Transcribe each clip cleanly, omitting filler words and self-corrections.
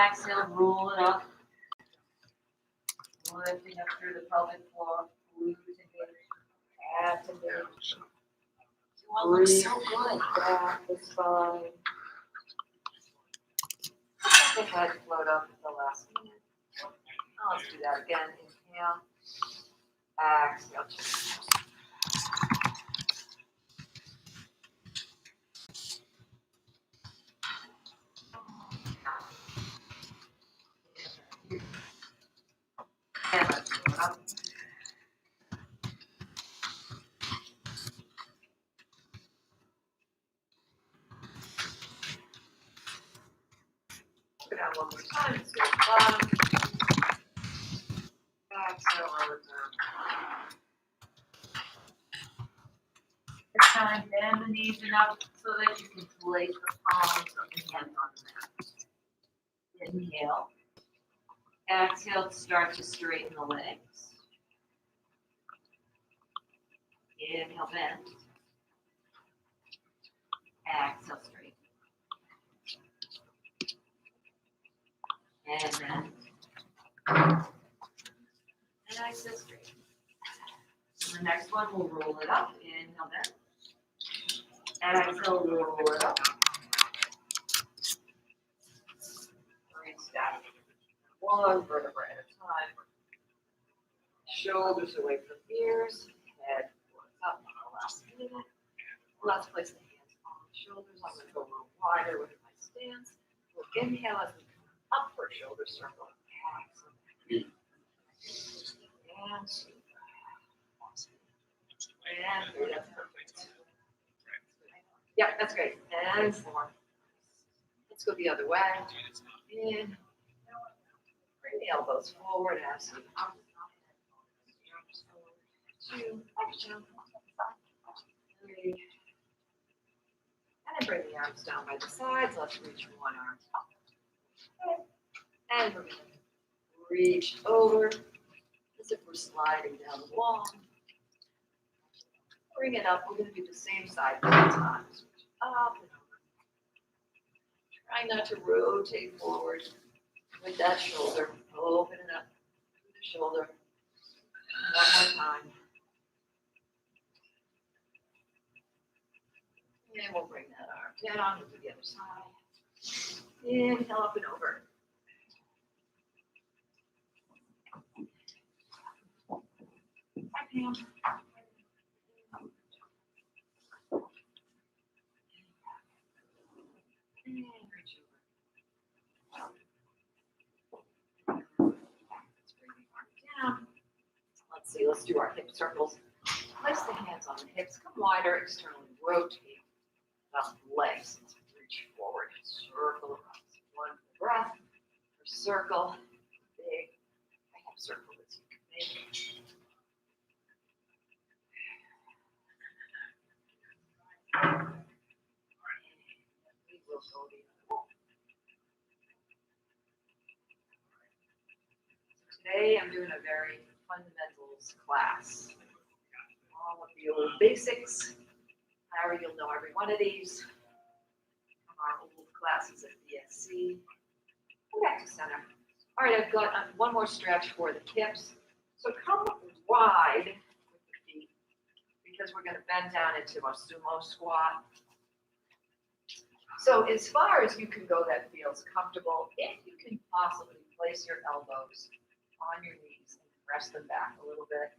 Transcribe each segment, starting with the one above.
Exhale, roll it up. Lifting up through the pelvic floor. Glutes engage. Abs engage. You all look so good. Back the spine. Let the head float up at the last minute. Now let's do that again. Inhale. Exhale. And let's roll it up. Put out one more time. Let's go to the bottom. Exhale, roll it down. This time, bend the knees enough so that you can place the palms of the hands on the mat. Inhale. Exhale, start to straighten the legs. Inhale, bend. Exhale, straighten. And bend. And exhale, straighten. The next one, we'll roll it up. Inhale, bend. And exhale, roll it up. Reach down. One vertebra at a time. Shoulders away from ears. Head floats up on the last minute. Let's place the hands on the shoulders. I'm going to go a little wider with my stance. We'll inhale as we come up for a shoulder circle. Exhale. And super. And three. That's perfect. Yeah, that's great. And four. Let's go the other way. In. Bring the elbows forward as you up. Two. Exhale. Three. And then bring the arms down by the sides. Let's reach one arm up. And we're going to reach over as if we're sliding down the wall. Bring it up. We're going to do the same side 3 times. Up and over. Try not to rotate forward with that shoulder. Open it up through the shoulder. One more time. And we'll bring that arm down to the other side. Inhale up and over. Hi, Pam. And reach over. Let's bring the arm down. Let's see, let's do our hip circles. Place the hands on the hips. Come wider, externally rotate the legs. Let's reach forward. Circle around. One breath. Circle. Big hip circle as you can make. We will go the other way. So today I'm doing a very fundamentals class. All of the old basics. Harry, you'll know every one of these from our old classes at BSC. Go back to center. All right, I've got one more stretch for the hips. So come wide with the feet because we're going to bend down into a sumo squat. So as far as you can go that feels comfortable, if you can possibly place your elbows on your knees and press them back a little bit.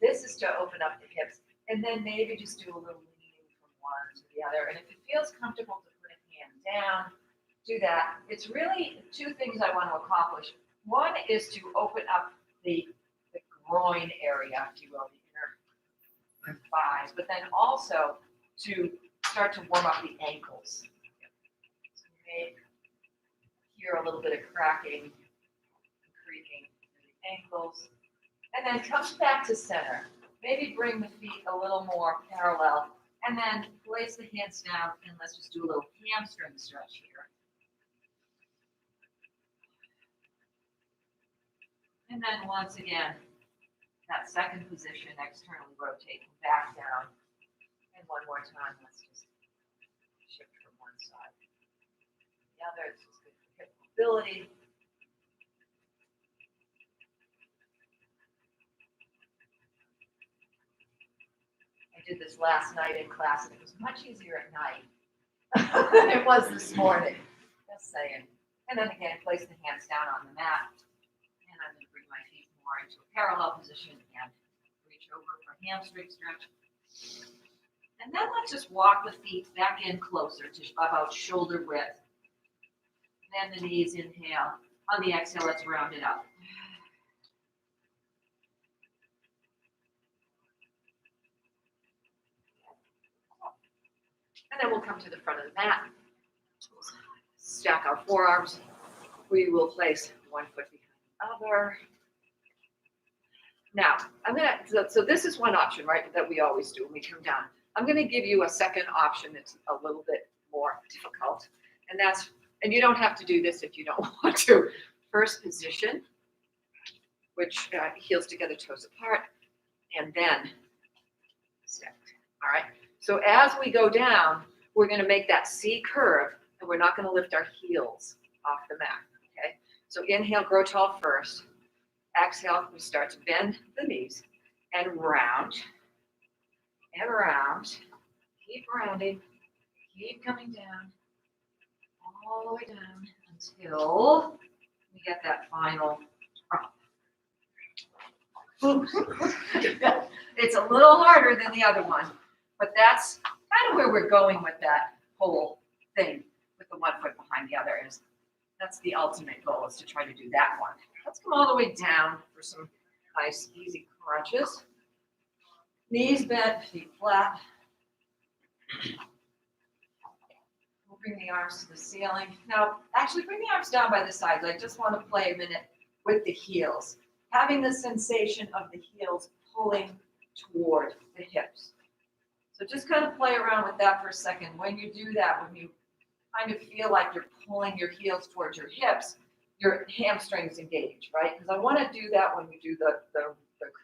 This is to open up the hips and then maybe just do a little leaning from one to the other. And if it feels comfortable to put a hand down, do that. It's really 2 things I want to accomplish. One is to open up the groin area, if you will, the inner thighs, but then also to start to warm up the ankles. So you may hear a little bit of cracking and creaking in the ankles. And then come back to center. Maybe bring the feet a little more parallel. And then place the hands down and let's just do a little hamstring stretch here. And then once again, that second position, externally rotate back down. And one more time, let's just shift from one side to the other. It's just good for hip mobility. did this last night in class, and it was much easier at night than it was this morning. Just saying. And then again, place the hands down on the mat. And I'm going to bring my feet more into a parallel position and reach over for hamstring stretch. And then let's just walk the feet back in closer to about shoulder width. Then the knees, inhale. On the exhale, let's round it up. And then we'll come to the front of the mat. Stack our forearms. We will place one foot behind the other. Now, so this is one option, right, that we always do when we come down. I'm going to give you a second option that's a little bit more difficult. And you don't have to do this if you don't want to. First position, which heels together, toes apart, and then step. All right. So as we go down, we're going to make that C curve, and we're not going to lift our heels off the mat. Okay. So inhale, grow tall first. Exhale, we start to bend the knees and round and round. Keep rounding. Keep coming down. All the way down until we get that final drop. It's a little harder than the other one, but that's kind of where we're going with that whole thing with the 1 foot behind the other. That's the ultimate goal, is to try to do that one. Let's come all the way down for some nice, easy crunches. Knees bent, feet flat. We'll bring the arms to the ceiling. Now, actually bring the arms down by the sides. I just want to play a minute with the heels. Having the sensation of the heels pulling toward the hips. So just kind of play around with that for a second. When you do that, when you kind of feel like you're pulling your heels towards your hips, your hamstrings engage, right? Because I want to do that when we do the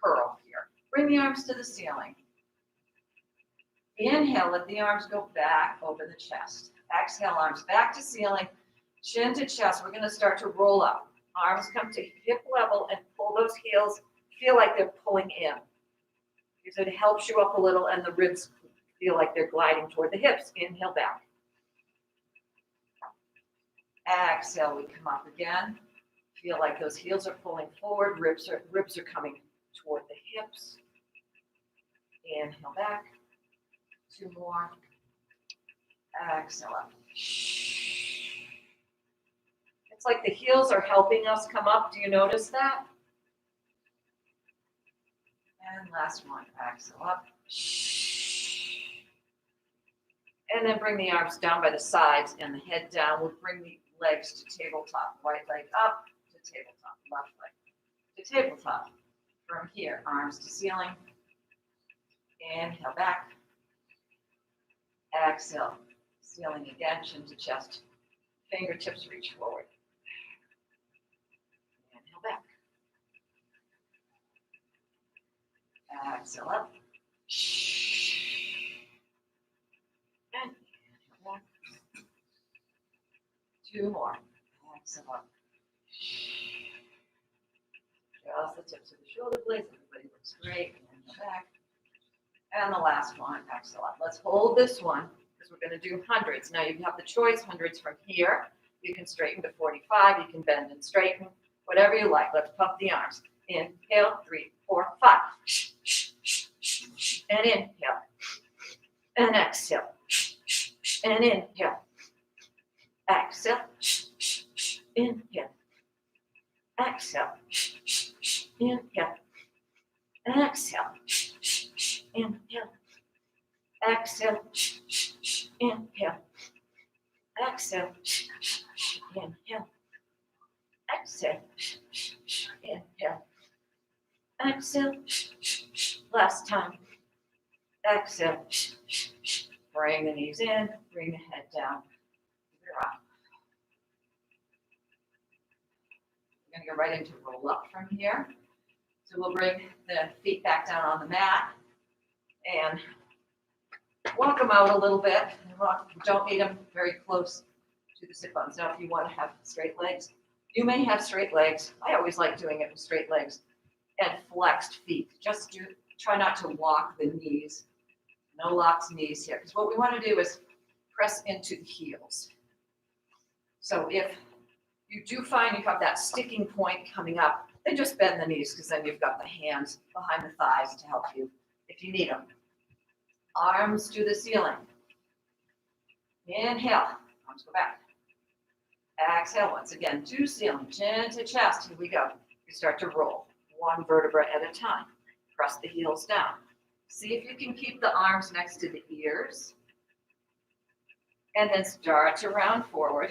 curl here. Bring the arms to the ceiling. Inhale, let the arms go back over the chest. Exhale, arms back to ceiling, chin to chest. We're going to start to roll up. Arms come to hip level and pull those heels. Feel like they're pulling in. Because it helps you up a little and the ribs feel like they're gliding toward the hips. Inhale back. Exhale, we come up again. Feel like those heels are pulling forward. Ribs are coming toward the hips. Inhale back. 2 more. Exhale up. It's like the heels are helping us come up. Do you notice that? And last one. Exhale up. And then bring the arms down by the sides and the head down. We'll bring the legs to tabletop. Right leg up to tabletop. Left leg to tabletop. From here, arms to ceiling. Inhale back. Exhale. Ceiling again, chin to chest. Fingertips reach forward. Inhale back. Exhale up. And inhale back. 2 more. Exhale up. Just the tips of the shoulder blades. Everybody looks great. Inhale back. And the last one, exhale up. Let's hold this one because we're going to do hundreds. Now you have the choice, hundreds from here. You can straighten to 45. You can bend and straighten, whatever you like. Let's pump the arms. Inhale, 3, 4, 5. And inhale. And exhale. And inhale. Exhale. Inhale. Exhale. Inhale. Exhale. Inhale. Exhale. Inhale. Exhale. Inhale. Exhale. Inhale. Exhale. Last time. Exhale. Bring the knees in. Bring the head down. You're up. We're going to go right into roll up from here. So we'll bring the feet back down on the mat and walk them out a little bit. Don't need them very close to the sit bones. Now, if you want to have straight legs, you may have straight legs. I always like doing it with straight legs and flexed feet. Just try not to lock the knees No locked knees here, because what we want to do is press into the heels. So if you do find you have that sticking point coming up, then just bend the knees, because then you've got the hands behind the thighs to help you if you need them. Arms to the ceiling. Inhale, arms go back. Exhale, once again, to ceiling, chin to chest. Here we go. You start to roll, one vertebra at a time. Press the heels down. See if you can keep the arms next to the ears. And then start to round forward.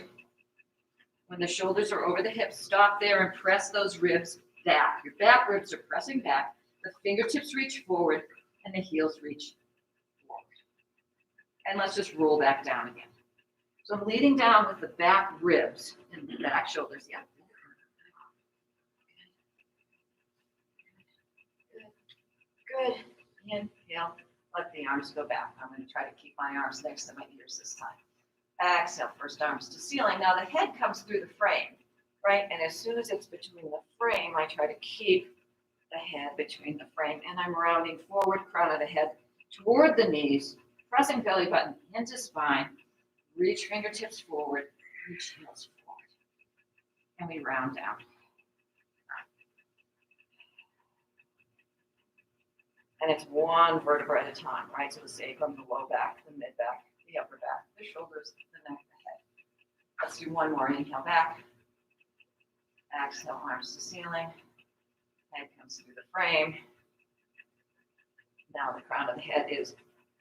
When the shoulders are over the hips, stop there and press those ribs back. Your back ribs are pressing back. The fingertips reach forward and the heels reach forward. And let's just roll back down again. So I'm leading down with the back ribs and the back shoulders. Yeah. Good. Inhale. Let the arms go back. I'm going to try to keep my arms next to my ears this time. Exhale, first arms to ceiling. Now the head comes through the frame, right? And as soon as it's between the frame, I try to keep the head between the frame. And I'm rounding forward, crown of the head toward the knees, pressing belly button into spine. Reach fingertips forward, reach heels forward. And we round down. And it's one vertebra at a time, right? So the sacrum, the low back, the mid back, the upper back, the shoulders, the neck, the head. Let's do one more. Inhale back. Exhale, arms to ceiling. Head comes through the frame. Now the crown of the head is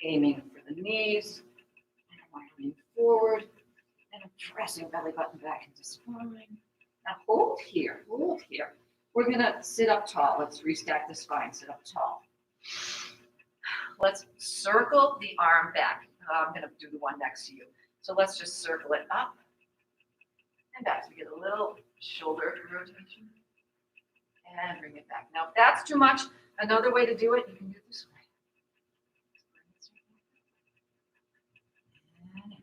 aiming for the knees. And I'm widening forward. And I'm pressing belly button back into spine. Now hold here, hold here. We're going to sit up tall. Let's restack the spine, sit up tall. Let's circle the arm back. I'm going to do the one next to you. So let's just circle it up and back. So we get a little shoulder rotation and bring it back. Now, if that's too much, another way to do it, you can do it this way. And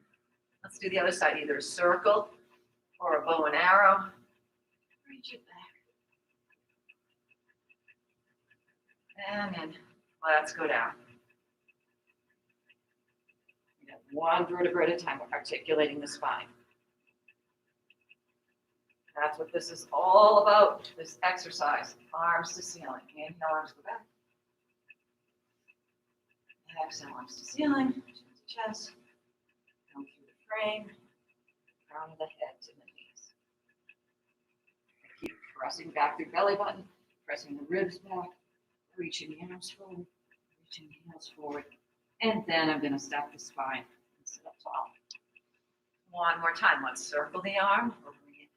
let's do the other side, either a circle or a bow and arrow. Reach it back. And then let's go down. One vertebra at a time, we're articulating the spine. That's what this is all about, this exercise. Arms to ceiling. Inhale, arms go back. Exhale, arms to ceiling, chin to chest. Come through the frame, crown of the head to the knees. Keep pressing back through belly button, pressing the ribs back, reaching the arms forward, reaching the heels forward. And then I'm going to stack the spine and sit up tall. One more time. Let's circle the arm. Bring it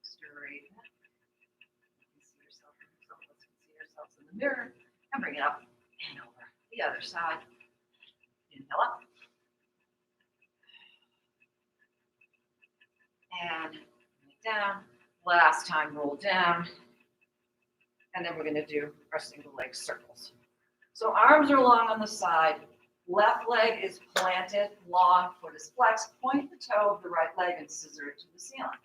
straight up. You can see yourself in the mirror. Let's see ourselves in the mirror. And bring it up and over. The other side. Inhale up. And bring it down. Last time, roll down. And then we're going to do our single leg circles. So arms are long on the side. Left leg is planted, long, foot is flexed. Point the toe of the right leg and scissor it to the ceiling.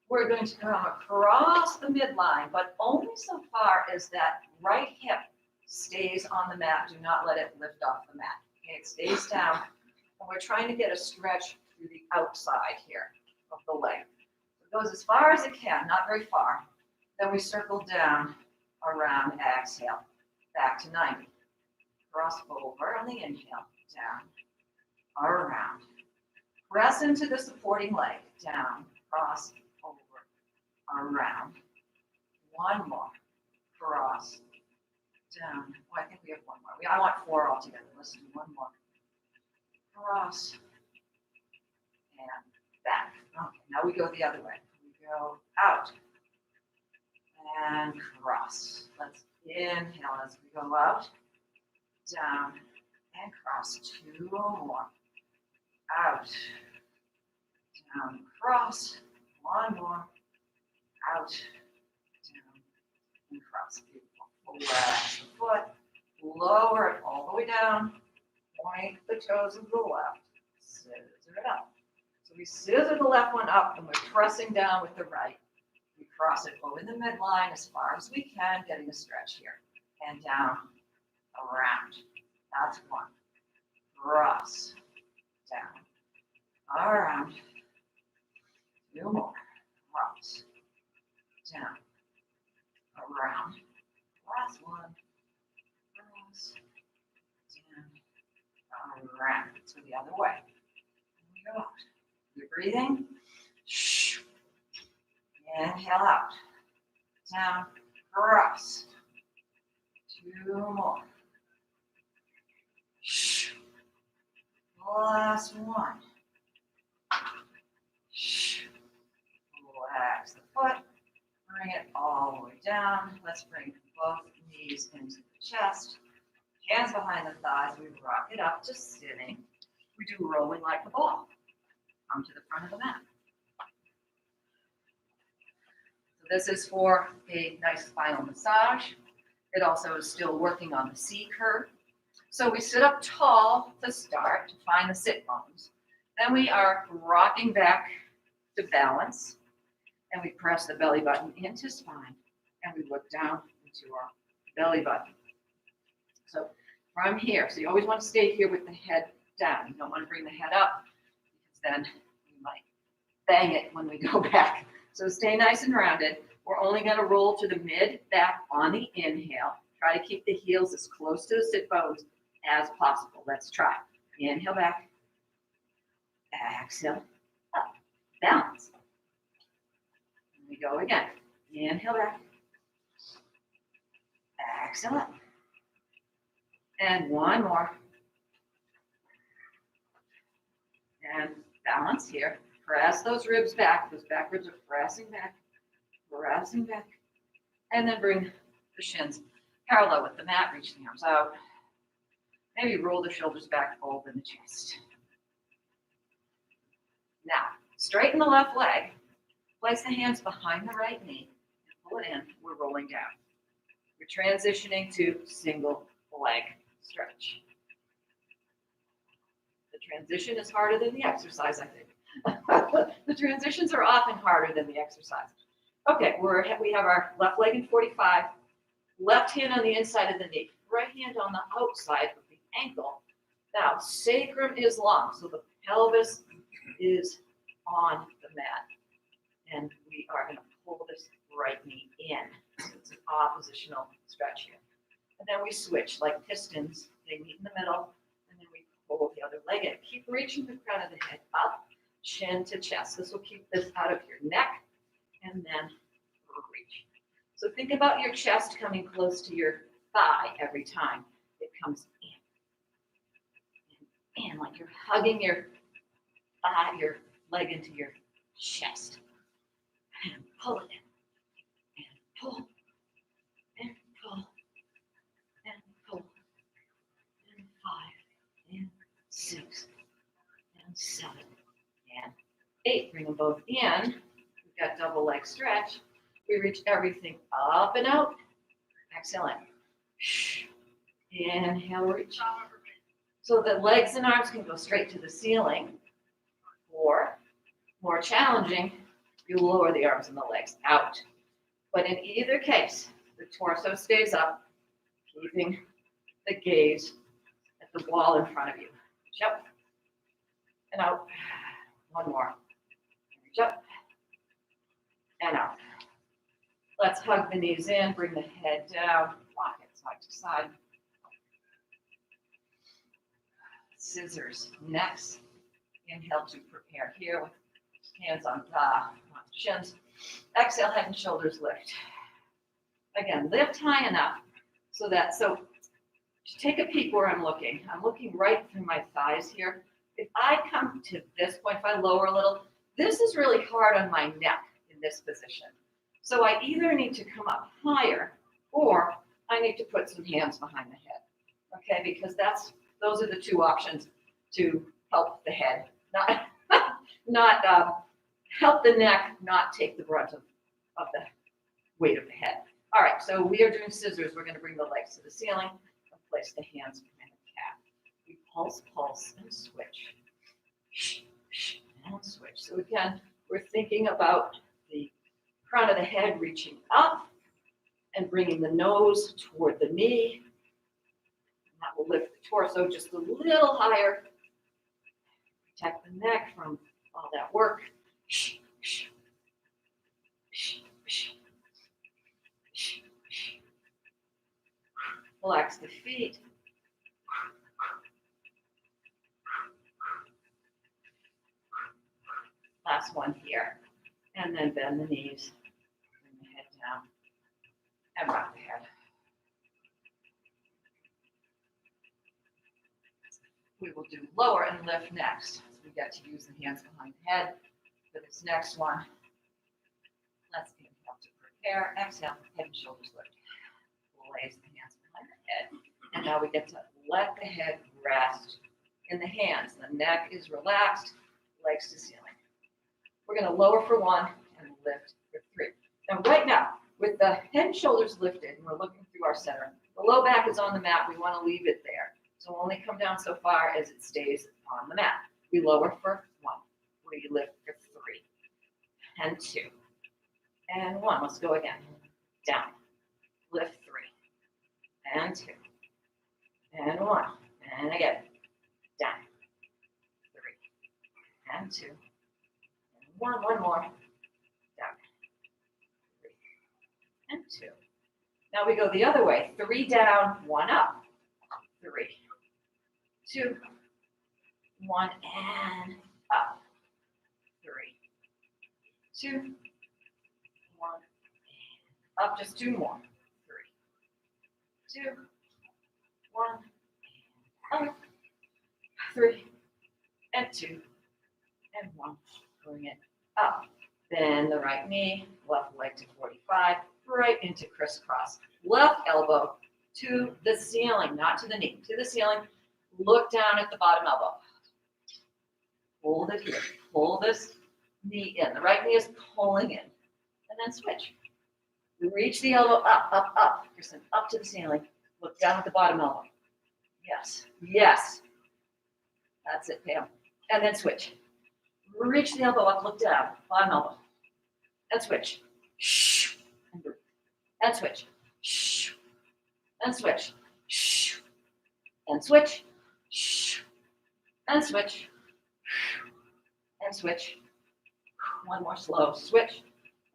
We're going to come across the midline, but only so far as that right hip stays on the mat. Do not let it lift off the mat. Okay, it stays down. And we're trying to get a stretch through the outside here of the leg. It goes as far as it can, not very far. Then we circle down, around, exhale, back to 90. Cross over on the inhale, down, around. Press into the supporting leg, down, cross, over, around. One more, cross, down. Oh, I think we have one more. I want 4 altogether. Let's do one more. Cross, and back. Okay, now we go the other way. We go out, and cross. Let's inhale as we go out. Down and cross. 2 more. Out. Down, cross. 1 more. Out. Down and cross. Beautiful. Flex the foot. Lower it all the way down. Point the toes of the left. Scissor it up. So we scissor the left one up and we're pressing down with the right. We cross it over the midline as far as we can, getting a stretch here. And down. Around. That's 1. cross, down, around, 2 more, cross, down, around, last one, cross, down, around. So the other way. Go out. You're breathing. Inhale out. Down, cross. 2 more. Last one. Relax the foot. Bring it all the way down. Let's bring both knees into the chest. Hands behind the thighs. We rock it up to sitting. We do rolling like a ball. Come to the front of the mat. So this is for a nice spinal massage. It also is still working on the C curve. So we sit up tall to start to find the sit bones. Then we are rocking back to balance. And we press the belly button into spine. And we look down into our belly button. So from here, so you always want to stay here with the head down. You don't want to bring the head up because then you might bang it when we go back. So stay nice and rounded. We're only going to roll to the mid back on the inhale. Try to keep the heels as close to the sit bones as possible. Let's try. Inhale back. Exhale up. Balance. And we go again. Inhale back. Exhale up. And one more. And balance here. Press those ribs back. Those back ribs are pressing back. Pressing back. And then bring the shins parallel with the mat. Reach the arms out. Maybe roll the shoulders back, open the chest. Now, straighten the left leg. Place the hands behind the right knee. Pull it in. We're rolling down. We're transitioning to single leg stretch. The transition is harder than the exercise, I think. The transitions are often harder than the exercise. Okay, we have our left leg in 45, left hand on the inside of the knee, right hand on the outside of the ankle. Now, sacrum is long, so the pelvis is on the mat. And we are going to pull this right knee in. So it's an oppositional stretch here. And then we switch like pistons. They meet in the middle, and then we pull the other leg in. Keep reaching the crown of the head up, chin to chest. This will keep this out of your neck, and then reach. So think about your chest coming close to your thigh every time it comes in. And like you're hugging your thigh, your leg into your chest. And pull it in. And pull. And pull. And pull. And 5. And 6. And 7. And 8. Bring them both in. We've got double leg stretch. We reach everything up and out. Exhale in. Inhale, reach. So the legs and arms can go straight to the ceiling. Or, more challenging, you lower the arms and the legs out. But in either case, the torso stays up, keeping the gaze at the wall in front of you. Reach up and out. One more. Reach up and out. Let's hug the knees in, bring the head down, rock it side to side. Scissors next. Inhale to prepare here with hands on shins. Exhale, head and shoulders lift. Again, lift high enough so take a peek where I'm looking. I'm looking right through my thighs here. If I come to this point, if I lower a little, this is really hard on my neck in this position. So I either need to come up higher or I need to put some hands behind the head. Okay, because those are the two options to help the head, not help the neck, not take the brunt of the weight of the head. All right, so we are doing scissors. We're going to bring the legs to the ceiling and place the hands behind the calf. We pulse, and switch. And switch. So again, we're thinking about the crown of the head reaching up and bringing the nose toward the knee. That will lift the torso just a little higher. Protect the neck from all that work. Relax the feet. Last one here. And then bend the knees. Bring the head down. And rock the head. We will do lower and lift next. So we get to use the hands behind the head for this next one. Let's inhale to prepare. Exhale, head and shoulders lift. Place the hands behind the head. And now we get to let the head rest in the hands. The neck is relaxed, legs to ceiling. We're going to lower for 1 and lift for 3. Now, right now, with the head and shoulders lifted, and we're looking through our center, the low back is on the mat. We want to leave it there. So only come down so far as it stays on the mat. We lower for 1. We lift for 3 and 2 and 1. Let's go again. Down. Lift 3 and 2 and 1. And again. Down. 3 and 2 and 1. One more. Down. 3 and 2. Now we go the other way. 3 down, 1 up. 3, 2, 1, and up. 3, 2, 1, and up. Just 2 more. 3, 2, 1, up. 3, and 2, and 1. Bring it up. Bend the right knee, left leg to 45, right into crisscross. Left elbow to the ceiling, not to the knee, to the ceiling. Look down at the bottom elbow. Hold it here. Pull this knee in. The right knee is pulling in. And then switch. Reach the elbow up, up, up. Kristen, up to the ceiling. Look down at the bottom elbow. Yes, yes. That's it, Pam. And then switch. Reach the elbow up, look down, bottom elbow. And switch. Shh. And breathe. And switch. Shh. And switch. Shh. And switch. Shh. And switch. And switch. One more slow switch.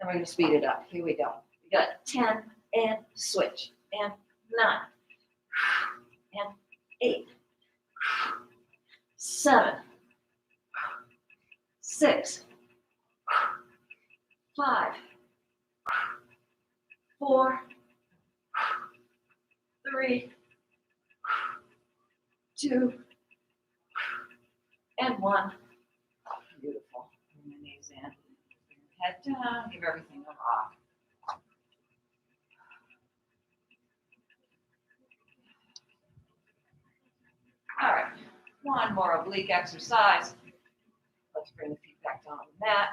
And we're going to speed it up. Here we go. We got 10 and switch. And 9. And 8. 7. 6. 5. 4. 3. 2. And 1. Beautiful. Bring the knees in. Bring your head down. Give everything a rock. All right. One more oblique exercise. Let's bring the feet back down on the mat.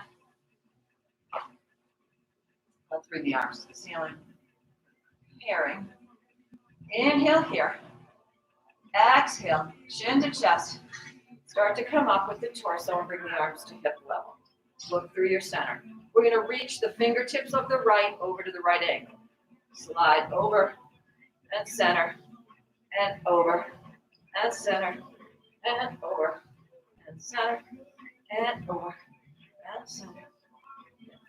Let's bring the arms to the ceiling. Pairing. Inhale here. Exhale, chin to chest. Start to come up with the torso and bring the arms to hip level. Look through your center. We're going to reach the fingertips of the right over to the right angle. Slide over and center and over and center and over and center and over and center.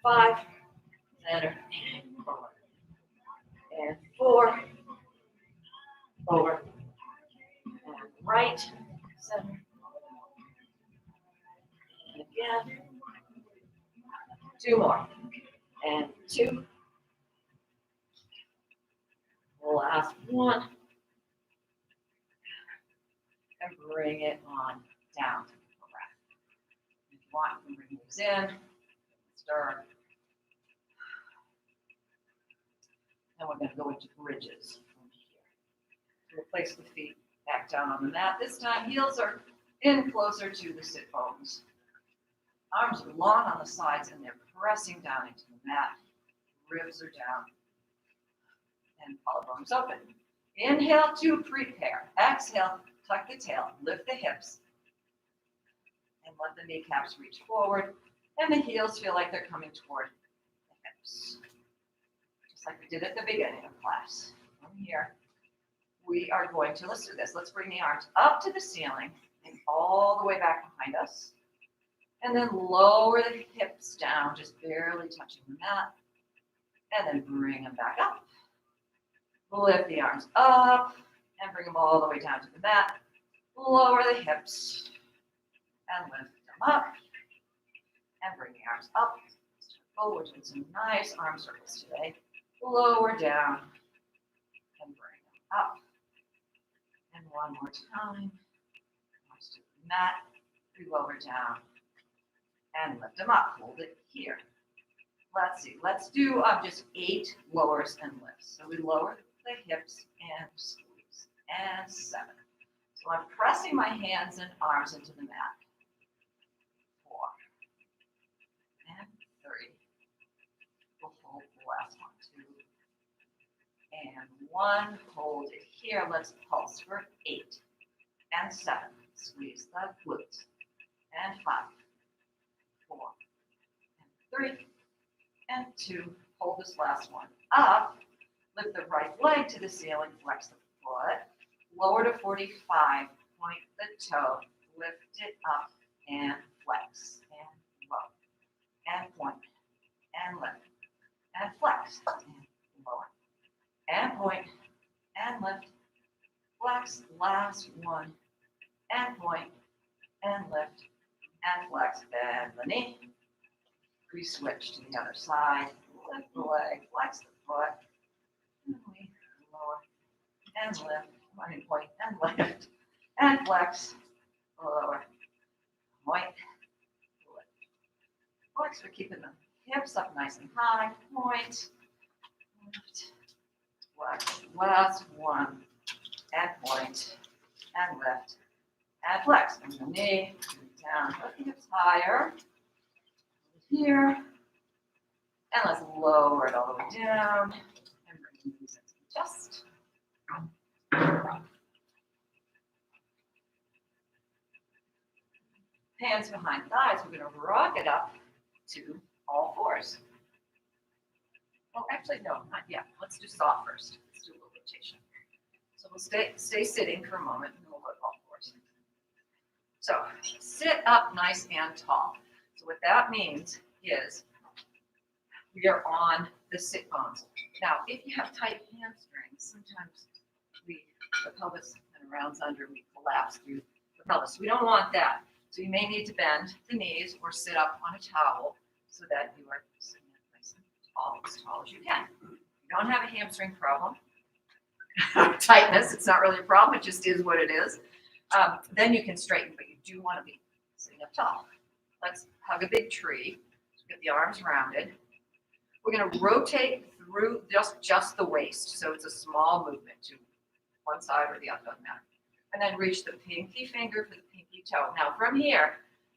5, center and over. And 4, over and right, center. And again. 2 more. And 2. Last one. And bring it on down to the breath. If you want, you can bring those in. Stir. Now we're going to go into bridges from here. We'll place the feet back down on the mat. This time, heels are in closer to the sit bones. Arms are long on the sides and they're pressing down into the mat. Ribs are down and collarbones open. Inhale to prepare. Exhale, tuck the tail, lift the hips, and let the kneecaps reach forward. And the heels feel like they're coming toward the hips. Just like we did at the beginning of class. From here. we are going to, let's do this. Let's bring the arms up to the ceiling and all the way back behind us. And then lower the hips down, just barely touching the mat. And then bring them back up. Lift the arms up and bring them all the way down to the mat. Lower the hips and lift them up. And bring the arms up. Oh, we're doing some nice arm circles today. Lower down and bring them up. And one more time. Arms to the mat. We lower down and lift them up. Hold it here. Let's see. Let's do just 8 lowers and lifts. So we lower the hips and squeeze. And 7. So I'm pressing my hands and arms into the mat. 4. And 3. We'll hold the last one. 2. And 1. Hold it here. Let's pulse for 8. And 7. Squeeze the glutes. And 5. 4. And 3. And 2. Hold this last one up. Lift the right leg to the ceiling. Flex the foot. Lower to 45. Point the toe. Lift it up and flex. And low. And point. And lift. And flex. And lower. And point. And lift. Flex. Last one. And point. And lift. And flex. Bend the knee. We switch to the other side. Lift the leg. Flex the foot. And we lower. And lift. Running point. And lift. And flex. Lower. Point. Lift. Flex. We're keeping the hips up nice and high. Point. Lift. Flex. Last one. And point. And lift. And flex. Bring the knee down. Lift the hips higher. Here. And let's lower it all the way down. And bring the knees into the chest. Hands behind thighs. We're going to rock it up to all fours. Oh, actually, no, not yet. Let's do soft first. Let's do a little rotation. So we'll stay sitting for a moment, and we'll go to all fours. So sit up nice and tall. So what that means is we are on the sit bones. Now, if you have tight hamstrings, sometimes the pelvis kind of rounds under, we collapse through the pelvis. We don't want that. So you may need to bend the knees or sit up on a towel so that you are sitting nice and tall as you can. If you don't have a hamstring problem, tightness, it's not really a problem, it just is what it is. Then you can straighten, but you do want to be sitting up tall. Let's hug a big tree. Get the arms rounded. We're going to rotate through just the waist. So it's a small movement to one side or the other, doesn't matter. And then reach the pinky finger for the pinky toe. Now from here,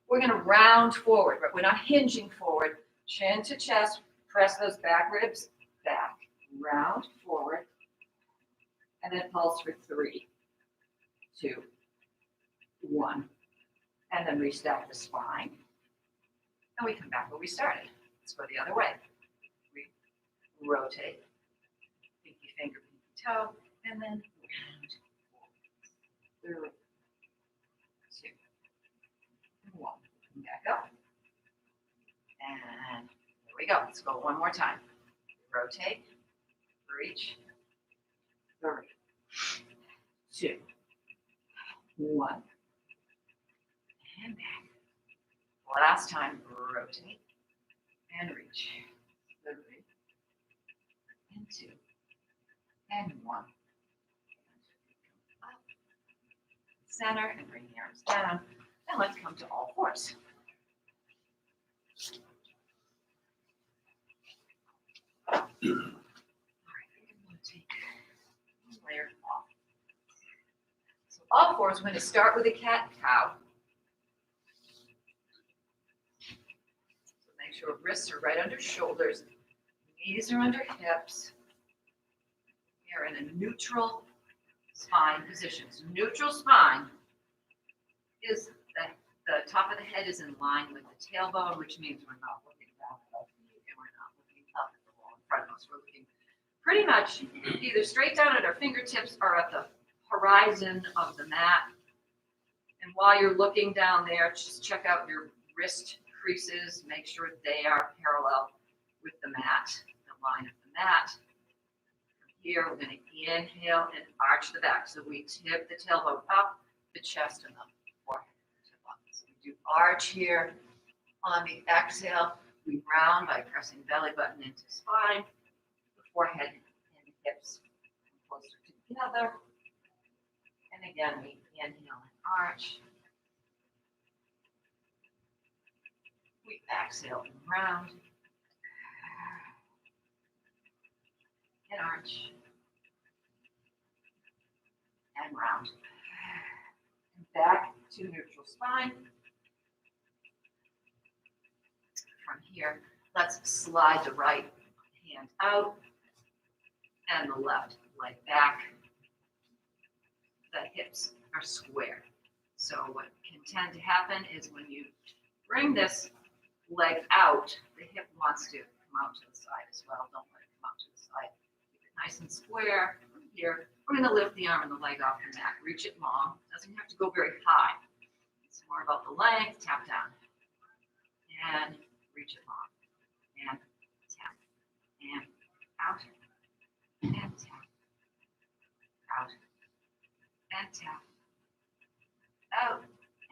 we're going to round forward, but we're not hinging forward. Chin to chest, press those back ribs back. Round forward. And then pulse for 3, 2, 1. And then restack the spine. And we come back where we started. Let's go the other way. We rotate, pinky finger, pinky toe, and then round forward. 3, 2, 1. Come back up. And there we go. Let's go one more time. Rotate, reach, 3, 2, 1. And back. Last time, rotate and reach. 3, and 2, and 1. Up, center, and bring the arms down. And let's come to all fours. All right, we're going to take one layer off. So all fours, we're going to start with a cat-cow. Make sure wrists are right under shoulders, knees are under hips. We are in a neutral spine position. So neutral spine is the top of the head is in line with the tailbone, which means we're not looking down at our feet and we're not looking up at the wall in front of us. We're looking pretty much either straight down at our fingertips or at the horizon of the mat. And while you're looking down there, just check out your wrist creases. Make sure they are parallel with the mat, the line of the mat. From here, we're going to inhale and arch the back. So we tip the tailbone up, the chest and the forehead. So we do arch here. On the exhale, we round by pressing belly button into spine, the forehead and the hips come closer together. And again, we inhale and arch. We exhale and round. And arch. And round. And back to neutral spine. From here, let's slide the right hand out and the left leg back. The hips are square. So what can tend to happen is when you bring this leg out, the hip wants to come out to the side as well. Don't let it come out to the side. Keep it nice and square. From here, we're going to lift the arm and the leg off the mat. Reach it long. Doesn't have to go very high. It's more about the length. Tap down. And reach it long. And tap. And out. And tap. Out. And tap. Out.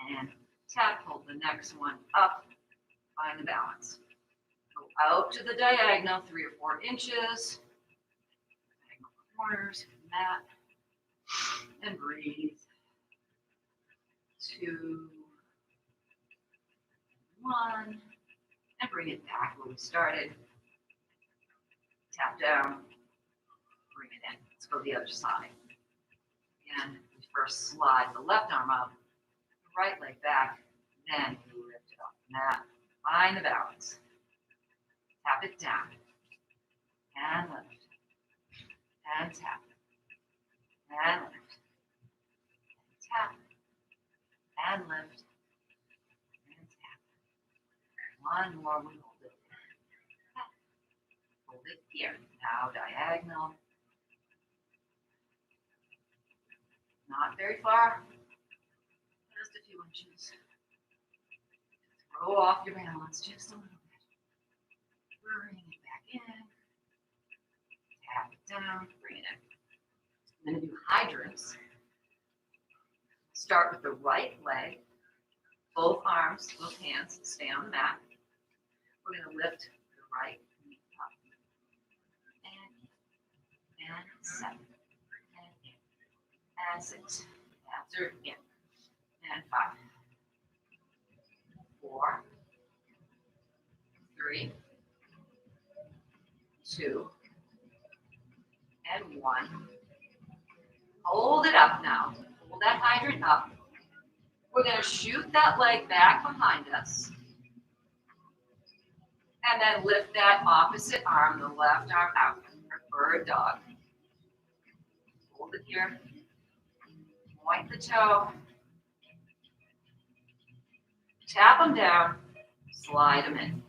And tap. Hold the next one up. Find the balance. Go out to the diagonal, 3 or 4 inches. Diagonal corners, mat. And breathe. 2, 1. And bring it back where we started. Tap down. Bring it in. Let's go the other side. Again, we first slide the left arm up, the right leg back, then we lift it off the mat. Find the balance. Tap it down. And lift. And tap. And lift. And tap. And lift. And tap. One more, we hold it. Hold it here. Now diagonal. Not very far. Just a few inches. Throw off your balance just a little bit. Bring it back in. Tap it down. Bring it in. I'm going to do hydrants. Start with the right leg. Both arms, both hands stay on the mat. We're going to lift the right knee up. And 7. And 8. And 6. After in. And 5. 4, 3, 2, and 1. Hold it up now. Hold that hydrant up. We're going to shoot that leg back behind us. And then lift that opposite arm, the left arm out for bird dog. Hold it here. Point the toe. Tap them down, slide them in.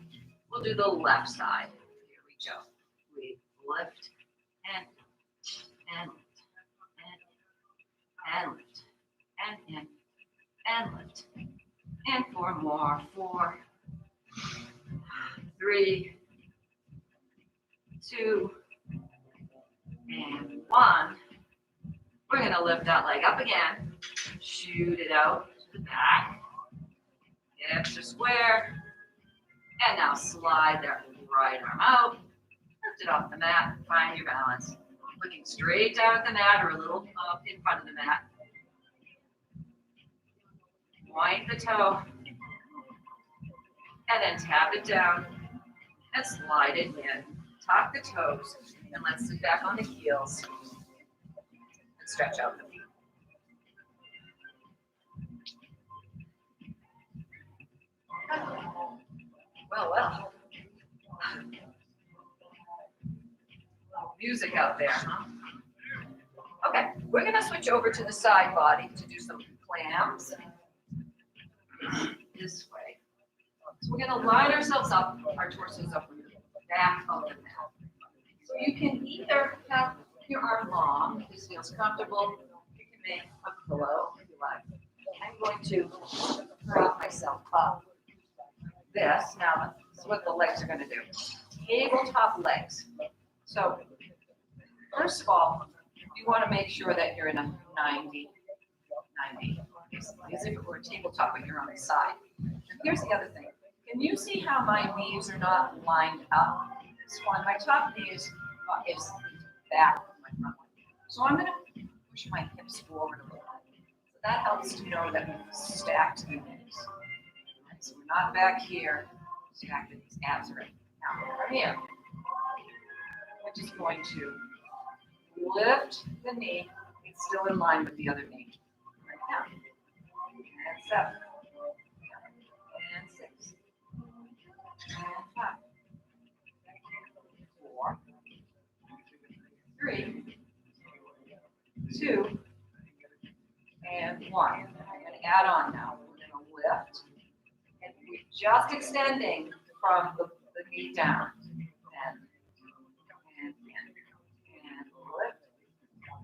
We'll do the left side. Here we go. We lift and lift and lift and in and lift. And 4 more. 4, 3, 2, and 1. We're going to lift that leg up again. Shoot it out to the back. Hips are square. And now slide that right arm out. Lift it off the mat. Find your balance. Looking straight down at the mat or a little up in front of the mat. Point the toe. And then tap it down. And slide it in. Tuck the toes. And let's sit back on the heels. And stretch out the feet. Well. Music out there, huh? Okay, we're going to switch over to the side body to do some clams. This way. So we're going to line ourselves up, our torsos up with the back of the mat. So you can either have your arm long, if this feels comfortable. You can me a pillow, if you like. I'm going to prop myself up. This, now, this is what the legs are going to do. Tabletop legs. So, first of all, you want to make sure that you're in a 90. As if it were a tabletop, but you're on the side. And here's the other thing. Can you see how my knees are not lined up? So on my top knee is back of my front one. So I'm going to push my hips forward a little bit. So that helps to know that we've stacked the knees. Right, so we're not back here, stacked the knees, abs are in. Now, from here, we're just going to lift the knee. It's still in line with the other knee. Right now. And 7. And 6. And 5. 4. 3. 2. And 1. I'm going to add on now. We're going to lift. And we're just extending from the knee down. And lift.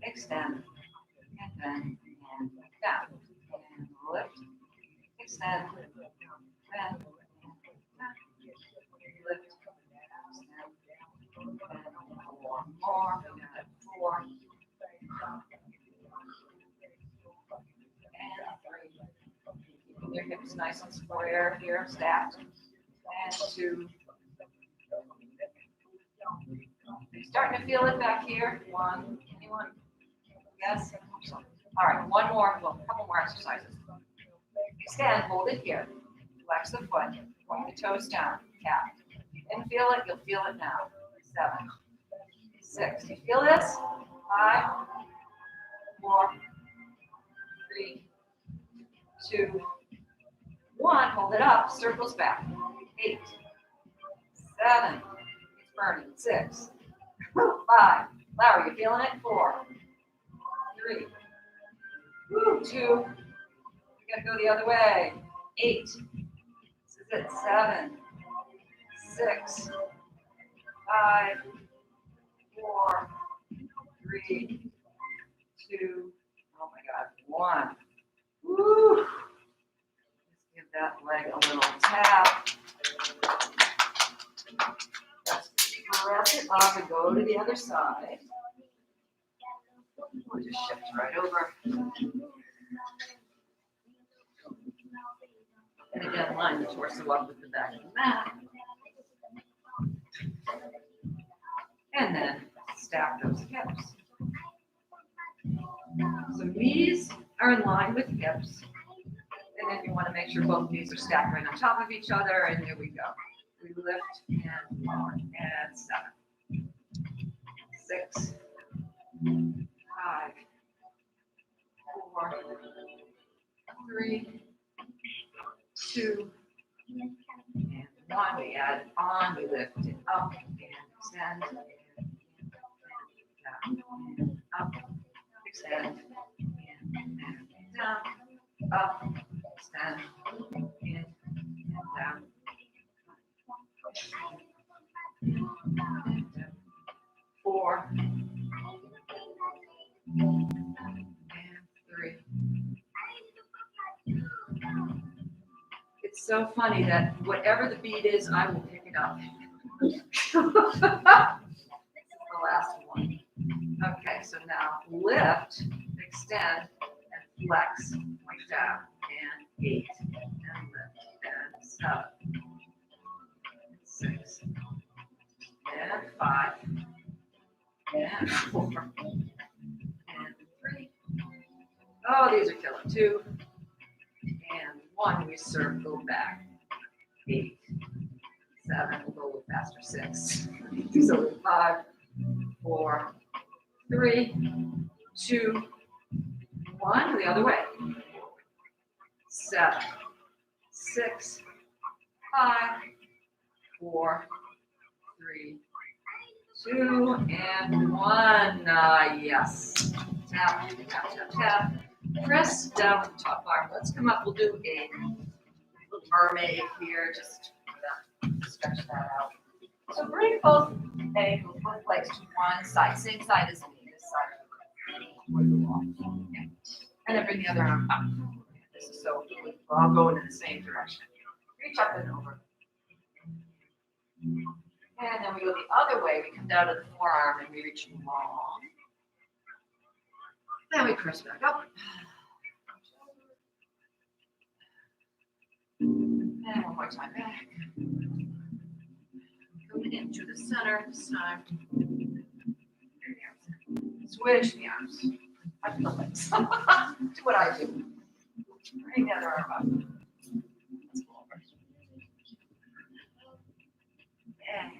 Extend. And then and down. And lift. Extend. And lift. Extend. And 4 more. 4. And 3. Keeping your hips nice and square here, stacked. And 2. You're starting to feel it back here. 1. Anyone? Yes? All right, one more, well, a couple more exercises. Extend, hold it here. Flex the foot. Point the toes down. Tap. You didn't feel it, you'll feel it now. 7. 6. You feel this? 5. 4. 3. 2. 1. Hold it up. Circles back. 8. 7. It's burning. 6. 5. Larry, you feeling it? 4. 3. 2. You gotta go the other way. 8. This is it. 7. 6. 5. 4. 3. 2. Oh my God. 1. Woo. Just give that leg a little tap. Just press it up and go to the other side. We'll just shift right over. And again, line the torso up with the back of the mat. And then stack those hips. So knees are in line with hips. And then you want to make sure both knees are stacked right on top of each other. And here we go. We lift and 1 and 7. 6. 5. 4. 3. 2. And 1. We add it on. We lift it up and extend. And down and up. Extend. And down. Up. Extend. And down. 4. And 3. It's so funny that whatever the beat is, I will pick it up. This is the last one. Okay, so now lift, extend, and flex. Like down. And 8. And lift. And 7. And 6. And 5. And 4. And 3. Oh, these are killing. 2. And 1. We circle back. 8. 7. We'll go a little faster. 6. So 5. 4. 3. 2. 1. The other way. 7. 6. 5. 4. 3. 2 and 1. Yes. Tap, tap, tap, tap. Press down with the top arm. Let's come up. We'll do a little mermaid here. Just stretch that out. So bring both legs to one side. Same side as me. This side. Okay. And then bring the other arm up. This is so cool. We're all going in the same direction. Reach up and over. And then we go the other way. We come down to the forearm and we reach long. Then we press back up. And one more time back. Coming into the center this time. Switch the arms. I feel like do what I do. Bring the other arm up. Let's go over. And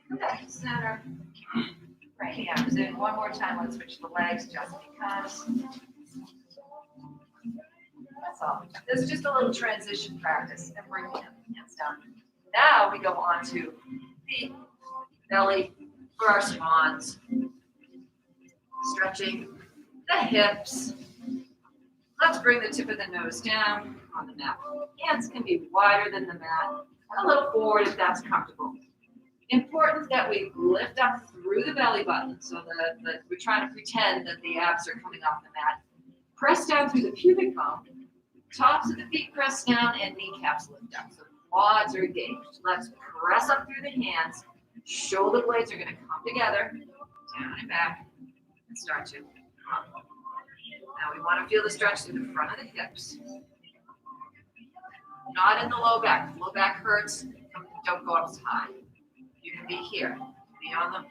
come back to center. Right the arms in. One more time. Let's switch the legs just because. That's all. This is just a little transition practice and bring the hands down. Now we go on to the belly for our swans. Stretching the hips. Let's bring the tip of the nose down on the mat. Hands can be wider than the mat and a little forward if that's comfortable. Important that we lift up through the belly button so that we're trying to pretend that the abs are coming off the mat. Press down through the pubic bone. Tops of the feet press down and kneecaps lift up. So quads are engaged. Let's press up through the hands. Shoulder blades are going to come together, down and back, and start to come. Now we want to feel the stretch through the front of the hips. Not in the low back. If low back hurts, don't go up as high. You can be here. Be on the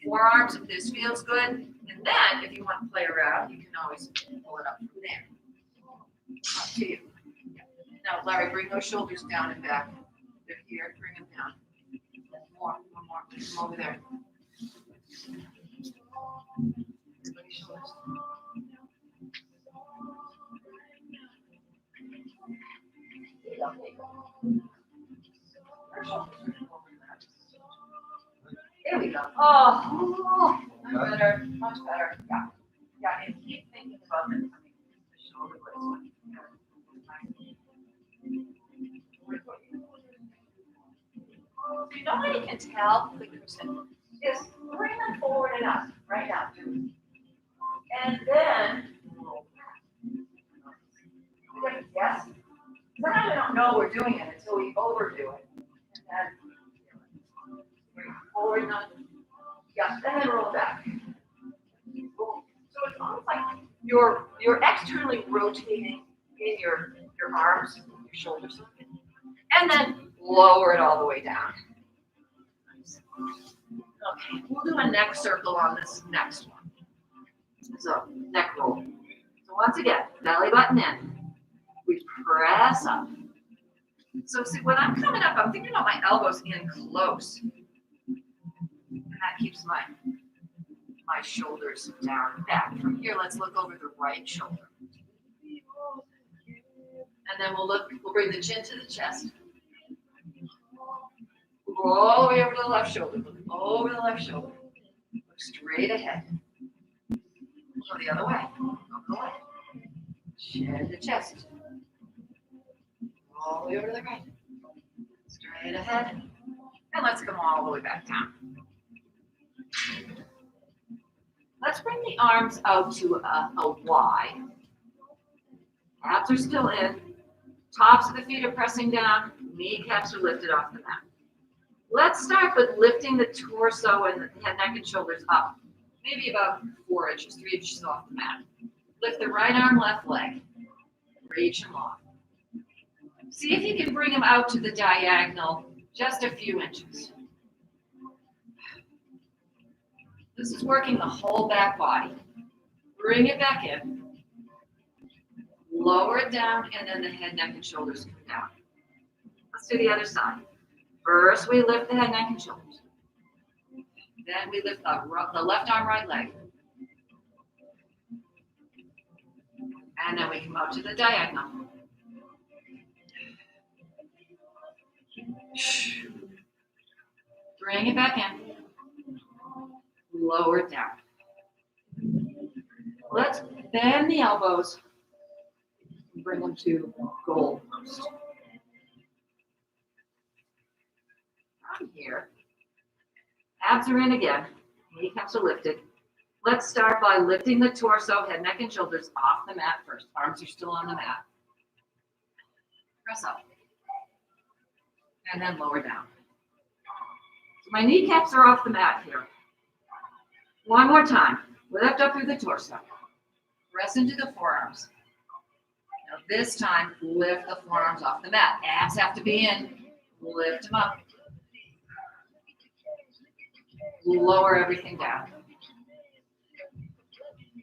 forearms if this feels good. And then if you want to play around, you can always pull it up from there. Up to you. Now, Larry, bring those shoulders down and back. They're here. Bring them down. One more. Come over there. Shoulders. There we go. Oh, much better. Much better. Yeah, and keep thinking about the shoulder blades. You know how you can tell the person is bring them forward and up right now. And then, yes, sometimes we don't know we're doing it until we overdo it. And bring forward, yeah, and then roll back. So it's almost like you're externally rotating in your arms, your shoulders, and then lower it all the way down. Okay, we'll do a neck circle on this next one. So neck roll. So once again, belly button in. We press up. So see, when I'm coming up, I'm thinking about my elbows in close. And that keeps my shoulders down and back. From here, let's look over the right shoulder. And then we'll bring the chin to the chest. We'll go all the way over to the left shoulder. Look over the left shoulder. Look straight ahead. Go the other way. Go away. Chin to chest. All the way over to the right. Straight ahead. And let's come all the way back down. Let's bring the arms out to a Y. Abs are still in. Tops of the feet are pressing down. Kneecaps are lifted off the mat. Let's start with lifting the torso and the head, neck, and shoulders up. Maybe about 4 inches, 3 inches off the mat. Lift the right arm, left leg. Reach them off. See if you can bring them out to the diagonal just a few inches. This is working the whole back body. Bring it back in. Lower it down, and then the head, neck, and shoulders come down. Let's do the other side. First, we lift the head, neck, and shoulders. Then we lift the left arm, right leg. And then we come out to the diagonal. Bring it back in. Lower it down. Let's bend the elbows. bring them to goal post. From here, abs are in again, kneecaps are lifted. Let's start by lifting the torso, head, neck, and shoulders off the mat first. Arms are still on the mat. Press up. And then lower down. So my kneecaps are off the mat here. One more time. Lift up through the torso. Press into the forearms. Now this time, lift the forearms off the mat. Abs have to be in. Lift them up. Lower everything down.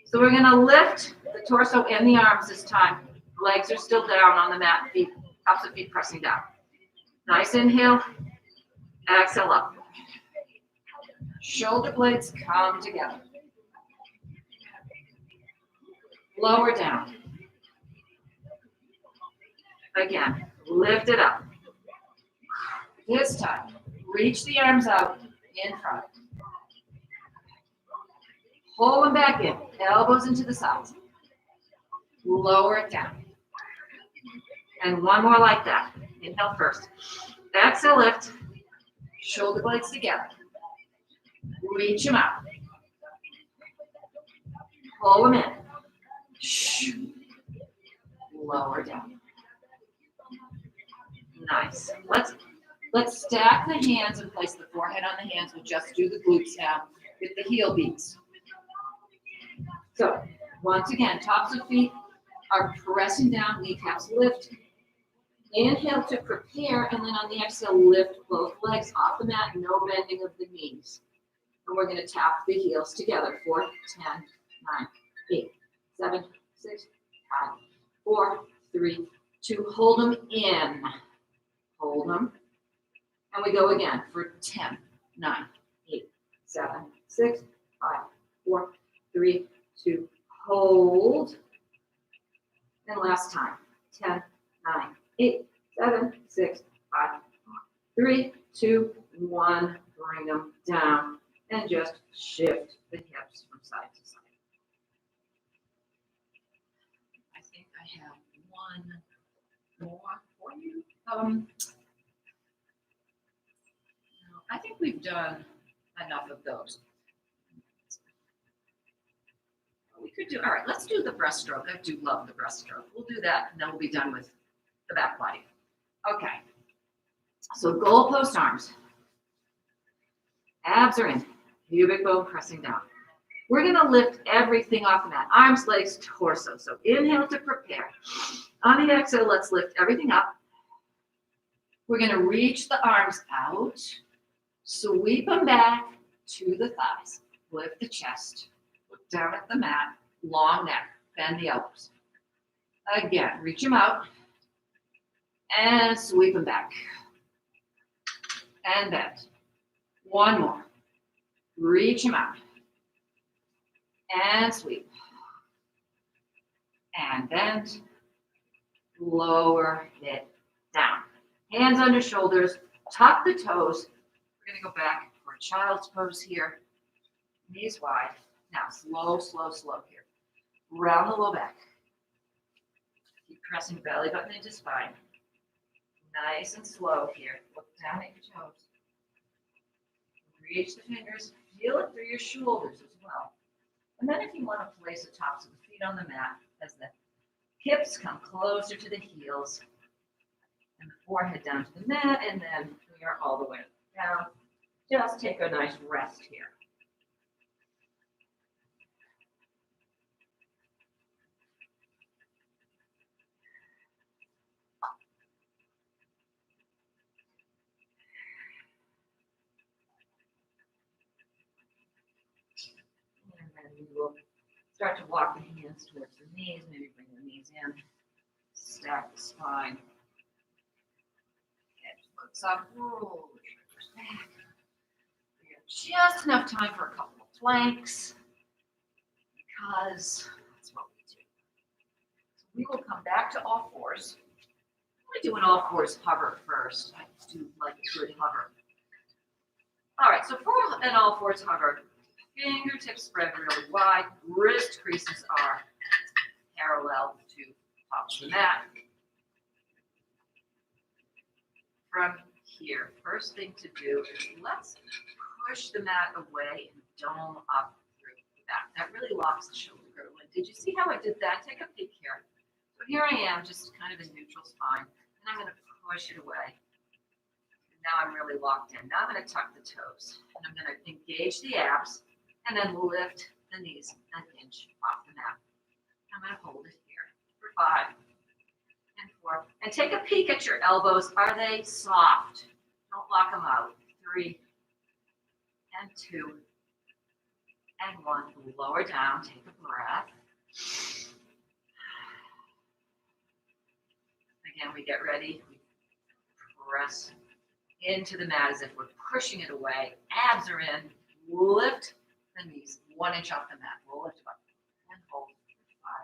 So we're going to lift the torso and the arms this time. Legs are still down on the mat. Feet, tops of feet pressing down. Nice inhale. Exhale up. Shoulder blades come together. Lower down. Again, lift it up. This time, reach the arms out in front. Pull them back in. Elbows into the sides. Lower it down. And one more like that. Inhale first. Exhale, lift. Shoulder blades together. Reach them out. Pull them in. Lower down. Nice. Let's stack the hands and place the forehead on the hands. We'll just do the glutes now with the heel beats. So once again, tops of feet are pressing down, kneecaps lift. Inhale to prepare, and then on the exhale, lift both legs off the mat, no bending of the knees. And we're going to tap the heels together. 4, 10, 9, 8, 7, 6, 5, 4, 3, 2. Hold them in. Hold them. And we go again for 10, 9, 8, 7, 6, 5, 4, 3, 2. Hold. And last time. 10, 9, 8, 7, 6, 5, 4, 3, 2, 1. Bring them down and just shift the hips from side to side. I think I have one more for you. I think we've done enough of those. We could do, all right, let's do the breaststroke. I do love the breaststroke. We'll do that, and then we'll be done with the back body. Okay, so goal post arms. Abs are in, pubic bone pressing down. We're gonna lift everything off the mat, arms, legs, torso. So inhale to prepare. On the exhale, let's lift everything up. We're gonna reach the arms out, sweep them back to the thighs, lift the chest, look down at the mat, long neck, bend the elbows. Again, reach them out and sweep them back and bend. One more. Reach them out and sweep and bend. Lower it down. Hands under shoulders, tuck the toes. We're going to go back for a child's pose here. Knees wide. Now slow, slow, slow here. Round the low back. Keep pressing belly button into spine. Nice and slow here. Look down at your toes. Reach the fingers. Feel it through your shoulders as well. And then if you want to place the tops of the feet on the mat as the hips come closer to the heels and the forehead down to the mat, and then we are all the way down. Just take a nice rest here. And then we will start to walk the hands towards the knees, maybe bring the knees in, stack the spine. Head looks up, roll the shoulders back. We have just enough time for a couple of planks because that's what we do. So we will come back to all fours. I'm going to do an all fours hover first. I do like a good hover. All right, so for an all fours hover, fingertips spread really wide, wrist creases are parallel to top off the mat. From here, first thing to do is let's push the mat away and dome up through the back. That really locks the shoulder girdle in. Did you see how I did that? Take a peek here. So here I am, just kind of in neutral spine, and I'm going to push it away. And now I'm really locked in. Now I'm going to tuck the toes, and I'm going to engage the abs, and then lift the knees an inch off the mat. I'm going to hold it here for 5 and 4. And take a peek at your elbows. Are they soft? Don't lock them out. 3 and 2 and 1. Lower down. Take a breath. Again, we get ready. We press into the mat as if we're pushing it away. Abs are in. Lift the knees 1 inch off the mat. We'll lift up and hold for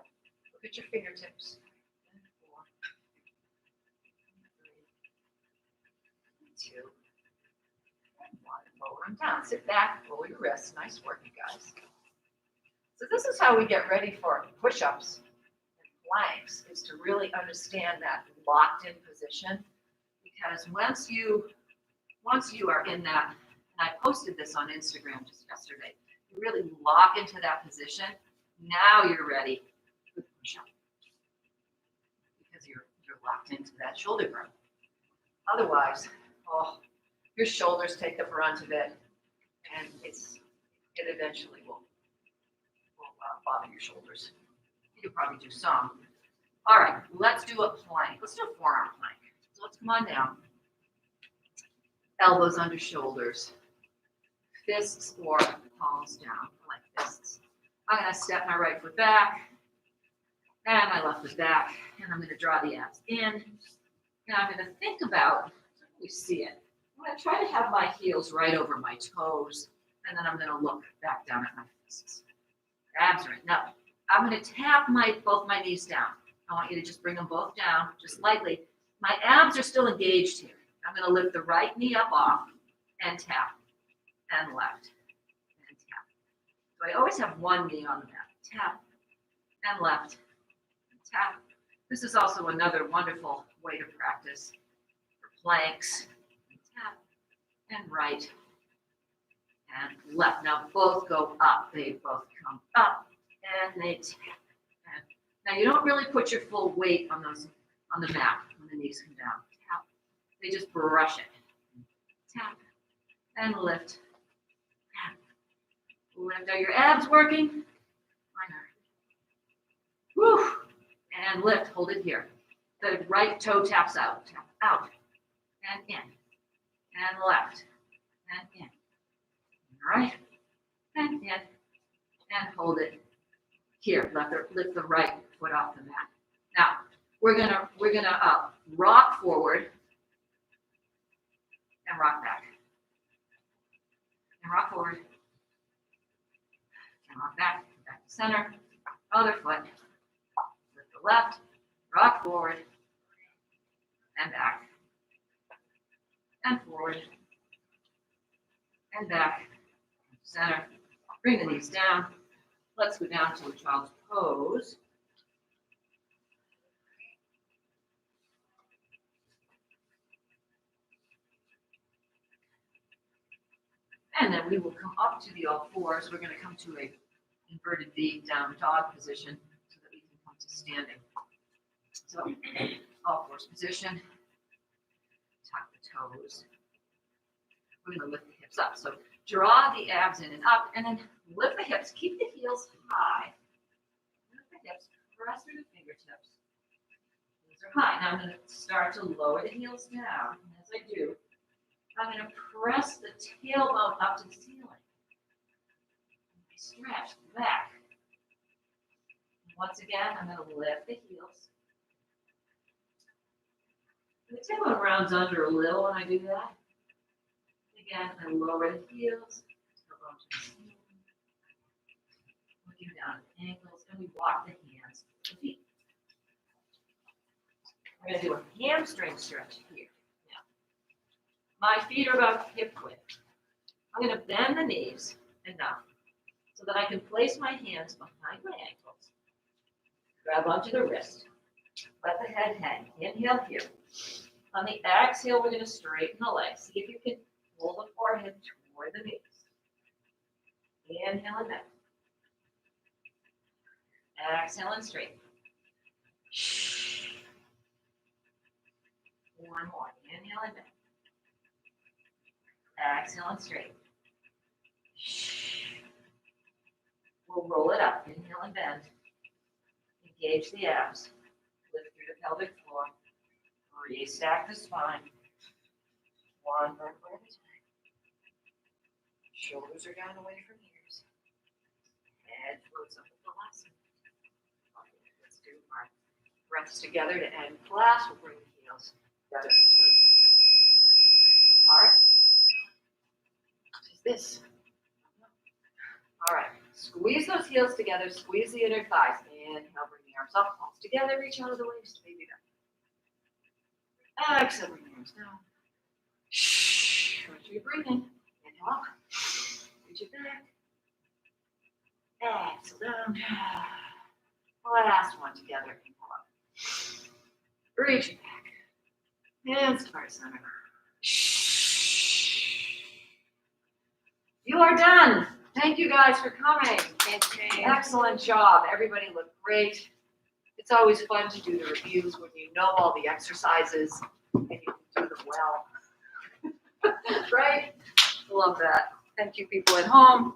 5. Look at your fingertips. And 4 and 3 and 2 and 1. Lower them down. Sit back. Roll your wrists. Nice work, you guys. So this is how we get ready for push-ups and planks, is to really understand that locked-in position. Because once you are in that, and I posted this on Instagram just yesterday, you really lock into that position. Now you're ready for the push-up because you're locked into that shoulder girdle. Otherwise, your shoulders take the brunt of it, and it eventually will bother your shoulders. You can probably do some. All right, let's do a plank. Let's do a forearm plank. So let's come on down. Elbows under shoulders. Fists or palms down, like fists. I'm going to step my right foot back and my left foot back, and I'm going to draw the abs in. And I'm going to think about, you see it, I'm going to try to have my heels right over my toes, and then I'm going to look back down at my fists. Abs are in. Now, I'm going to tap both my knees down. I want you to just bring them both down, just lightly. My abs are still engaged here. I'm going to lift the right knee up off and tap, and left, and tap. So I always have one knee on the mat. Tap, and left, and tap. This is also another wonderful way to practice for planks. Tap, and right, and left. Now both go up. They both come up, and they tap. And now you don't really put your full weight on the mat when the knees come down. Tap. They just brush it. Tap, and lift. Tap. Lift. Are your abs working? Mine are. Whew. And lift. Hold it here. The right toe taps out. Tap out. And in. And left. And in. Right. And in. And hold it here. Lift the right foot off the mat. Now we're gonna rock forward and rock back. And rock forward. And rock back. Back to center. Other foot. Lift the left. Rock forward. And back. And forward. And back. Center. Bring the knees down. Let's go down to a child's pose. And then we will come up to the all fours. We're going to come to a inverted V down dog position so that we can come to standing. So all fours position. Tuck the toes. We're going to lift the hips up. So draw the abs in and up, and then lift the hips. Keep the heels high. Lift the hips. Press through the fingertips. These are high. Now I'm going to start to lower the heels down. And as I do, I'm going to press the tailbone up to the ceiling. Stretch back. Once again, I'm going to lift the heels. The tailbone rounds under a little when I do that. Again, I lower the heels. Tailbone to the ceiling. Looking down at the ankles, and we walk the hands to the feet. We're going to do a hamstring stretch here. My feet are about hip width. I'm going to bend the knees enough so that I can place my hands behind my ankles. Grab onto the wrist Let the head hang. Inhale here. On the exhale, we're going to straighten the legs. See if you can pull the forehead toward the knees. Inhale and bend. Exhale and straighten. One more. Inhale and bend. Exhale and straighten. We'll roll it up. Inhale and bend. Engage the abs. Lift through the pelvic floor. Restack the spine. One vertebra at a time. Shoulders are down away from ears. Head floats up at the last one. Okay, let's do our breaths together to end class. We'll bring the heels together. Apart. Just this. All right. Squeeze those heels together. Squeeze the inner thighs. Inhale, bring the arms up. Palms together. Reach out of the waist. Baby down. Exhale, bring the arms down. Watch your breathing. Inhale up. Reach it back. Exhale down. Last one together. Inhale up. Reach it back. And start center. You are done. Thank you guys for coming. Thanks, Jayne. Excellent job. Everybody looked great. It's always fun to do the reviews when you know all the exercises and you can do them well. Right? Love that. Thank you, people at home.